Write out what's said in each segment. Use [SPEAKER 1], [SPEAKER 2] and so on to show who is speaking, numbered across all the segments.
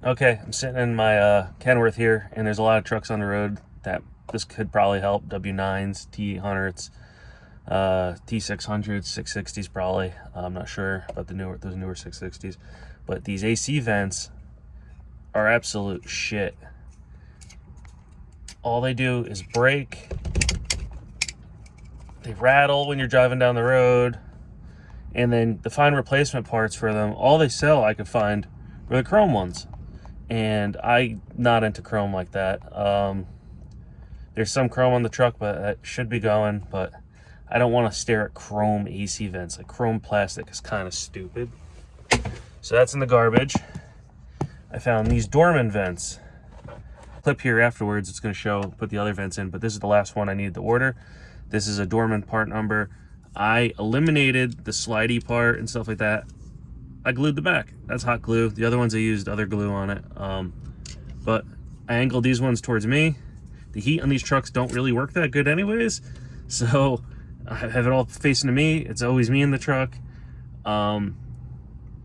[SPEAKER 1] Okay, I'm sitting in my Kenworth here, and there's a lot of trucks on the road that this could probably help. W9s, T-800s, T-600s, 660s probably. I'm not sure about those newer 660s. But these AC vents are absolute shit. All they do is break. They rattle when you're driving down the road. And then the fine replacement parts for them, all they sell I could find were the chrome ones. And I'm not into chrome like that. There's some chrome on the truck, but it should be going. But I don't want to stare at chrome AC vents. Like, chrome plastic is kind of stupid. So that's in the garbage. I found these Dorman vents. Clip here afterwards, it's going to show, put the other vents in, but this is the last one I needed to order. This is a Dorman part number. I eliminated the slidey part and stuff like that. I glued the back. That's hot glue. The other ones I used other glue on it. But I angled these ones towards me. The heat on these trucks don't really work that good anyways. So I have it all facing to me. It's always me in the truck. And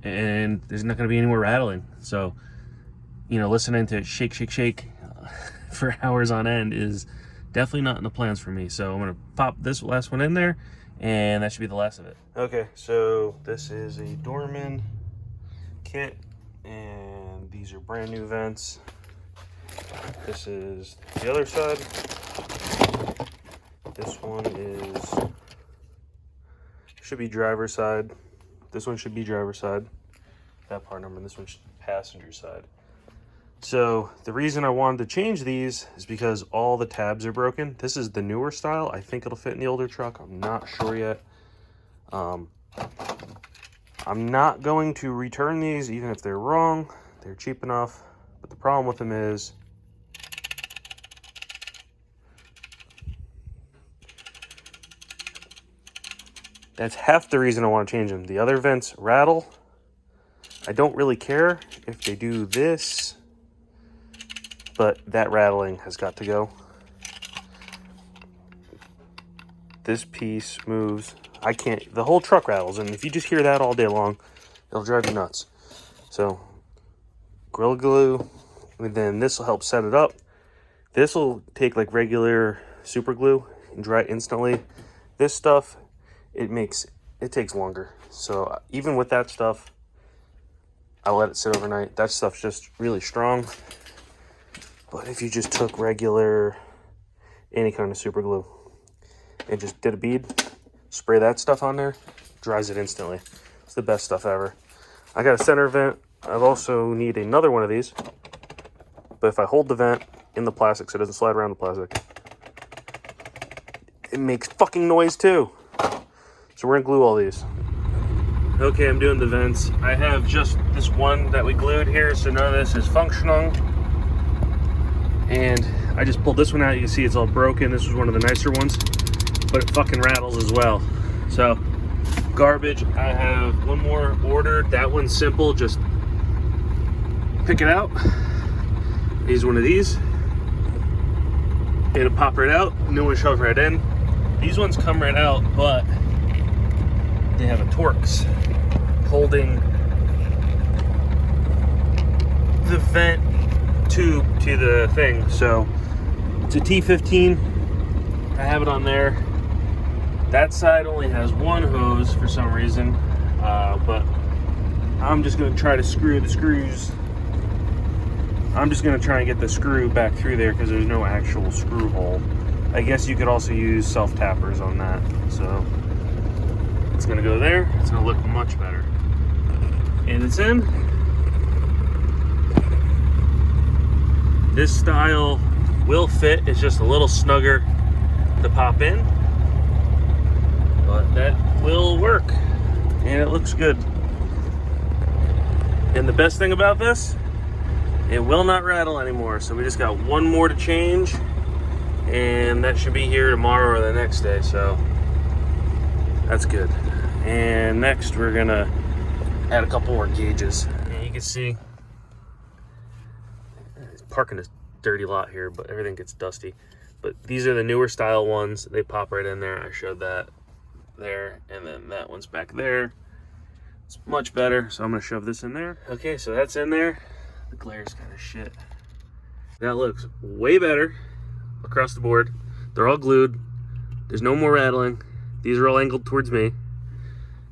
[SPEAKER 1] there's not going to be any more rattling. So, you know, listening to it shake, shake, shake for hours on end is definitely not in the plans for me. So I'm going to pop this last one in there, and that should be the last of it. Okay, so this is a Dorman kit, and these are brand new vents. This is the other side. This one should be driver's side. This one should be driver's side. That part number, and this one's passenger side. So the reason I wanted to change these is because all the tabs are broken. This is the newer style. I think it'll fit in the older truck. I'm not sure yet. I'm not going to return these, even if they're wrong. They're cheap enough. But the problem with them is that's half the reason I want to change them. The other vents rattle. I don't really care if they do this, but that rattling has got to go. This piece moves. I can't, the whole truck rattles, and if you just hear that all day long, it'll drive you nuts. So, Gorilla Glue, and then this will help set it up. This will take like regular super glue and dry it instantly. This stuff, it takes longer. So even with that stuff, I let it sit overnight. That stuff's just really strong. But if you just took regular, any kind of super glue, and just did a bead, spray that stuff on there, dries it instantly. It's the best stuff ever. I got a center vent. I also need another one of these. But if I hold the vent in the plastic so it doesn't slide around the plastic, it makes fucking noise too. So we're gonna glue all these. Okay, I'm doing the vents. I have just this one that we glued here, so none of this is functional. And I just pulled this one out. You can see it's all broken. This was one of the nicer ones, but it fucking rattles as well. So, garbage. I have one more ordered. That one's simple. Just pick it out. Use one of these. It'll pop right out. New one shoves right in. These ones come right out, but they have a Torx holding the vent tube to the thing. So it's a T15. I have it on there. That side only has one hose for some reason, but I'm just going to try to screw the screws. I'm just going to try and get the screw back through there because there's no actual screw hole. I guess you could also use self-tappers on that. So it's going to go there. It's going to look much better. And it's in. This style will fit. It's just a little snugger to pop in, but that will work, and it looks good. And the best thing about this, it will not rattle anymore. So we just got one more to change, and that should be here tomorrow or the next day. So that's good. And next we're gonna add a couple more gauges. And you can see parking a dirty lot here, but everything gets dusty. But these are the newer style ones. They pop right in there. I showed that there, and then that one's back there. It's much better, so I'm gonna shove this in there. Okay, so that's in there. The glare's kind of shit. That looks way better across the board. They're all glued. There's no more rattling. These are all angled towards me.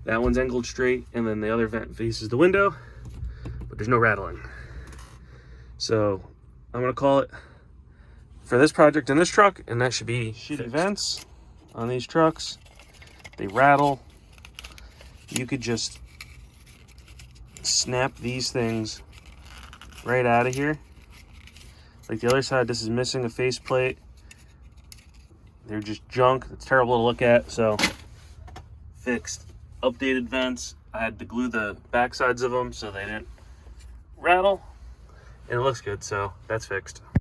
[SPEAKER 1] That one's angled straight, and then the other vent faces the window, but there's no rattling. So I'm gonna call it for this project in this truck, and that should be shitty vents on these trucks. They rattle. You could just snap these things right out of here. Like the other side, this is missing a faceplate. They're just junk. It's terrible to look at. So fixed. Updated vents. I had to glue the back sides of them so they didn't rattle. And it looks good, so that's fixed.